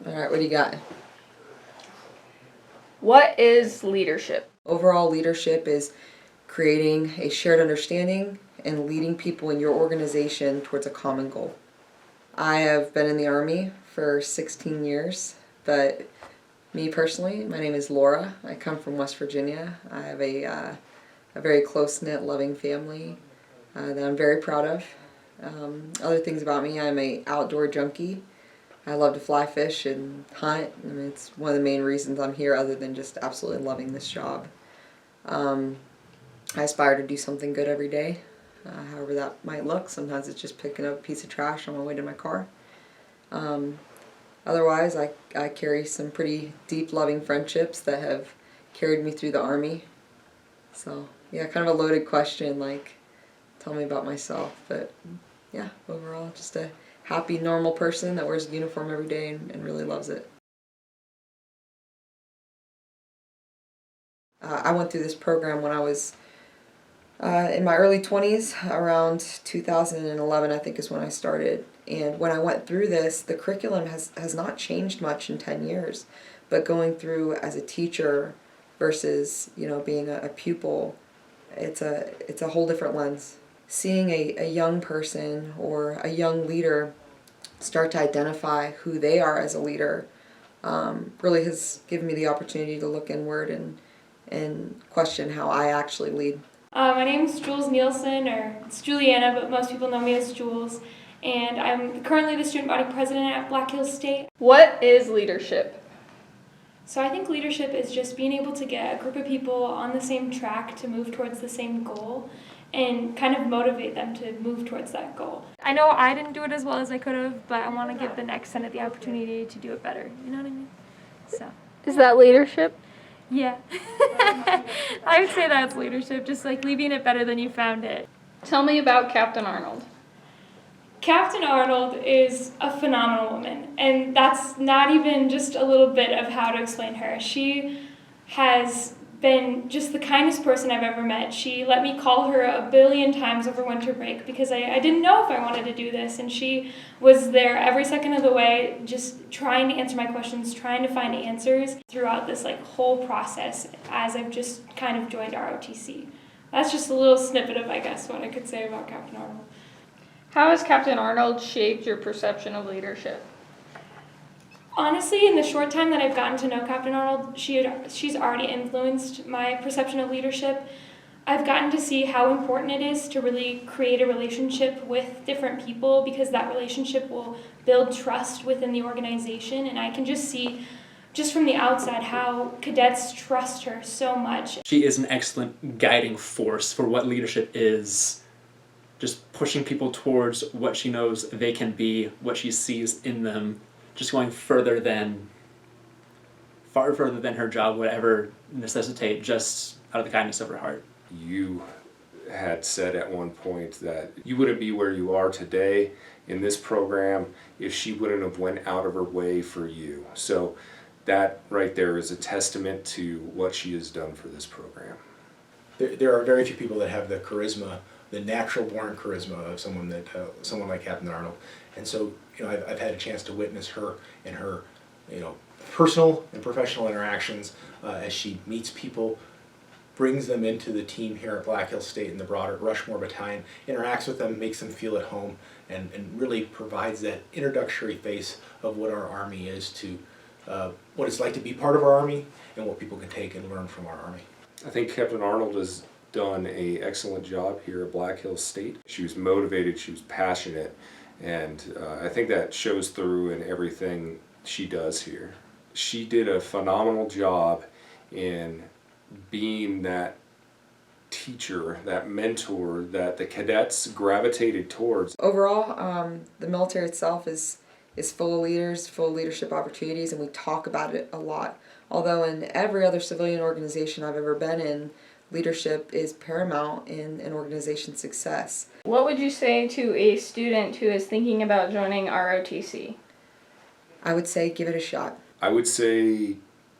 All right, what do you got? What is leadership? Overall, leadership is creating a shared understanding and leading people in your organization towards a common goal. I have been in the Army for 16 years, but me personally, my name is Laura. I come from West Virginia. I have a very close-knit, loving family that I'm very proud of. Other things about me, I'm an outdoor junkie. I love to fly fish and hunt. I mean, it's one of the main reasons I'm here, other than just absolutely loving this job. I aspire to do something good every day, however that might look. Sometimes it's just picking up a piece of trash on my way to my car. Otherwise, I carry some pretty deep, loving friendships that have carried me through the Army. So, yeah, kind of a loaded question, like, tell me about myself. But, yeah, overall, just a happy, normal person that wears a uniform every day and really loves it. I went through this program when I was in my early 20s, around 2011 I think is when I started. And when I went through this, the curriculum has not changed much in 10 years. But going through as a teacher versus, being a pupil, it's a whole different lens. Seeing a young person or a young leader start to identify who they are as a leader really has given me the opportunity to look inward and question how I actually lead. My name is Jules Nielsen, or it's Juliana, but most people know me as Jules, and I'm currently the student body president at Black Hills State. What is leadership? So I think leadership is just being able to get a group of people on the same track to move towards the same goal and kind of motivate them to move towards that goal. I know I didn't do it as well as I could have, but I want to give the next Senate the opportunity to do it better. You know what I mean? So. Is that leadership? Yeah. I would say that's leadership, just like leaving it better than you found it. Tell me about Captain Arnold. Captain Arnold is a phenomenal woman, and that's not even just a little bit of how to explain her. She has been just the kindest person I've ever met. She let me call her a billion times over winter break because I didn't know if I wanted to do this, and she was there every second of the way just trying to answer my questions, trying to find answers throughout this whole process as I've just kind of joined ROTC. That's just a little snippet of, I guess, what I could say about Captain Arnold. How has Captain Arnold shaped your perception of leadership? Honestly, in the short time that I've gotten to know Captain Arnold, she's already influenced my perception of leadership. I've gotten to see how important it is to really create a relationship with different people, because that relationship will build trust within the organization, and I can just see, just from the outside, how cadets trust her so much. She is an excellent guiding force for what leadership is, just pushing people towards what she knows they can be, what she sees in them, just going far further than her job would ever necessitate, just out of the kindness of her heart. You had said at one point that you wouldn't be where you are today in this program if she wouldn't have went out of her way for you. So that right there is a testament to what she has done for this program. There are very few people that have the charisma, the natural born charisma of someone like Captain Arnold. And so, I've had a chance to witness her in her, personal and professional interactions as she meets people, brings them into the team here at Black Hills State in the broader Rushmore Battalion, interacts with them, makes them feel at home, and really provides that introductory face of what our Army is to what it's like to be part of our Army and what people can take and learn from our Army. I think Captain Arnold has done an excellent job here at Black Hills State. She was motivated, she was passionate, and I think that shows through in everything she does here. She did a phenomenal job in being that teacher, that mentor that the cadets gravitated towards. Overall, the military itself is full of leaders, full of leadership opportunities, and we talk about it a lot. Although in every other civilian organization I've ever been in, leadership is paramount in an organization's success. What would you say to a student who is thinking about joining ROTC? I would say give it a shot. I would say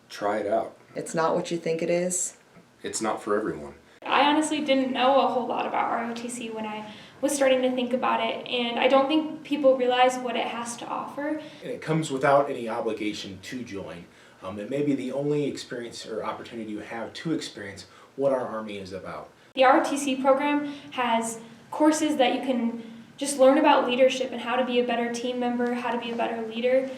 try it out. It's not what you think it is. It's not for everyone. I honestly didn't know a whole lot about ROTC when I was starting to think about it, and I don't think people realize what it has to offer. And it comes without any obligation to join. It may be the only experience or opportunity you have to experience what our Army is about. The ROTC program has courses that you can just learn about leadership and how to be a better team member, how to be a better leader,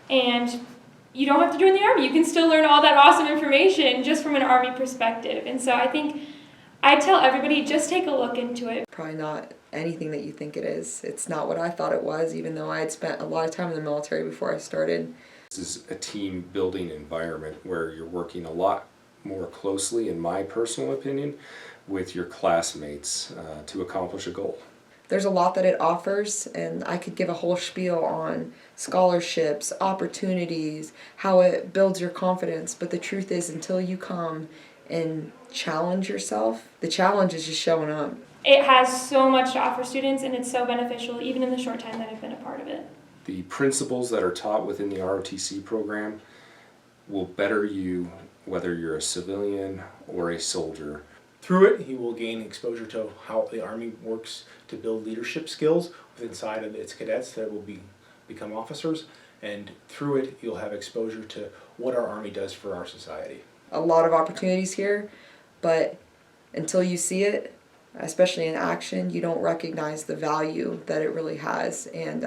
and you don't have to join the Army. You can still learn all that awesome information just from an Army perspective. And so I think I tell everybody, just take a look into it. Probably not anything that you think it is. It's not what I thought it was, even though I had spent a lot of time in the military before I started. This is a team building environment where you're working a lot more closely, in my personal opinion, with your classmates to accomplish a goal. There's a lot that it offers, and I could give a whole spiel on scholarships, opportunities, how it builds your confidence, but the truth is, until you come and challenge yourself, the challenge is just showing up. It has so much to offer students, and it's so beneficial, even in the short time that I've been a part of it. The principles that are taught within the ROTC program will better you whether you're a civilian or a soldier. Through it, he will gain exposure to how the Army works to build leadership skills inside of its cadets that will become officers, and through it, you'll have exposure to what our Army does for our society. A lot of opportunities here, but until you see it, especially in action, you don't recognize the value that it really has, and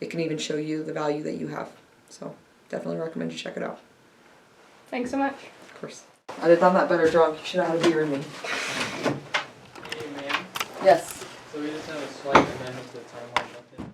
it can even show you the value that you have. So definitely recommend you check it out. Thanks so much. Of course. I'd have done that better drunk. You should have had a beer in me. Hey, ma'am. Yes. So we just have a slight amendment to the timeline update.